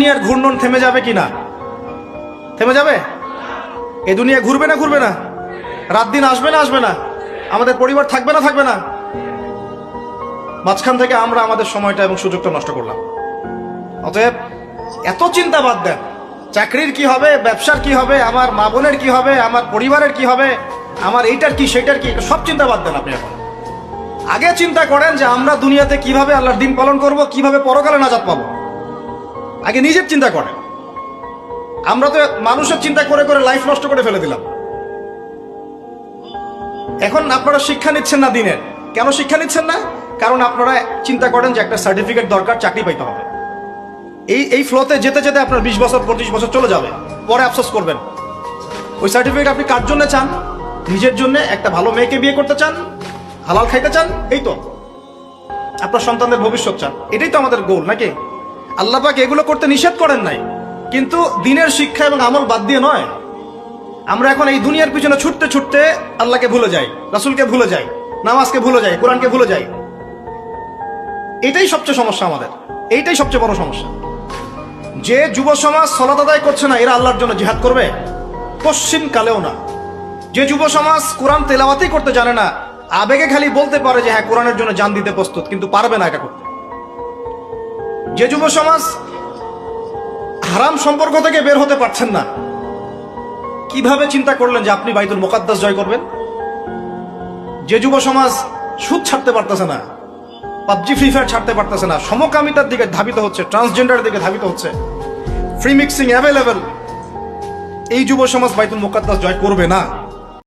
দুনিয়ার ঘূর্ণন থেমে যাবে কি না? থেমে যাবে? এই দুনিয়া ঘুরবে না ঘুরবে না? রাত দিন আসবে না আসবে না? আমাদের পরিবার থাকবে না থাকবে না? মাঝখান থেকে আমরা আমাদের সময়টা এবং সুযোগটা নষ্ট করলাম। অতএব এত চিন্তা বাদ দেন। চাকরির কি হবে, ব্যবসার কি হবে, আমার মা বোনের কি হবে, আমার পরিবারের কি হবে, আমার এইটার কি সেইটার কি, সব চিন্তা বাদ দেন আপনি। এখন আগে চিন্তা করেন যে আমরা দুনিয়াতে কিভাবে আল্লাহর দিন পালন করব, কিভাবে পরকালে নাজাত পাবো। আগে নিজের চিন্তা করেন। আমরা তো মানুষের চিন্তা করে করে লাইফ নষ্ট করে ফেলে দিলাম। এখন আপনারা শিক্ষা নিচ্ছেন না দিনের। কেন শিক্ষা নিচ্ছেন না? কারণ আপনারা চিন্তা করেন যে একটা সার্টিফিকেট দরকার, চাকরি পাইতে হবে। এই ফ্লোতে যেতে যেতে আপনার 20 বছর 25 বছর চলে যাবে, পরে আফসোস করবেন। ওই সার্টিফিকেট আপনি কার জন্য চান? নিজের জন্য, একটা ভালো মেয়েকে বিয়ে করতে চান, হালাল খাইতে চান, এই তো আপনার সন্তানদের ভবিষ্যৎ চান। এটাই তো আমাদের গোল, নাকি? আল্লাহ পাক এগুলো করতে নিষেধ করেন নাই, কিন্তু দিনের শিক্ষা এবং আমল বাদ দিয়ে নয়। আমরা এখন এই দুনিয়ার পিছনে ছুটতে ছুটতে আল্লাহকে ভুলে যাই, রাসূলকে ভুলে যাই, নামাজকে ভুলে যাই, কোরআনকে ভুলে যাই। এটাই সবচেয়ে সমস্যা আমাদের, এইটাই সবচেয়ে বড় সমস্যা। যে যুব সমাজ সালাত আদায় করছে না, এরা আল্লাহর জন্য জিহাদ করবে? কশ্চিন কালেও না। যে যুব সমাজ কোরআন তেলাওয়াতই করতে জানে না, আবেগে খালি বলতে পারে যে হ্যাঁ কোরআনের জন্য জান দিতে প্রস্তুত, কিন্তু পারবে না এটা করতে। যে যুব সমাজ হারাম সম্পর্ক থেকে বের হতে পারছেন না, কিভাবে চিন্তা করলেন যে আপনি বাইতুল মুকাদ্দাস জয় করবেন? যে যুব সমাজ সুদ ছাড়তে পারতেছে না, পাবজি ফ্রি ফায়ার ছাড়তে পারতেছে না, সমকামিতার দিকে ধাবিত হচ্ছে, ট্রান্সজেন্ডারের দিকে ধাবিত হচ্ছে, ফ্রি মিক্সিং অ্যাভেলেবেল, এই যুব সমাজ বাইতুল মুকাদ্দাস জয় করবে না।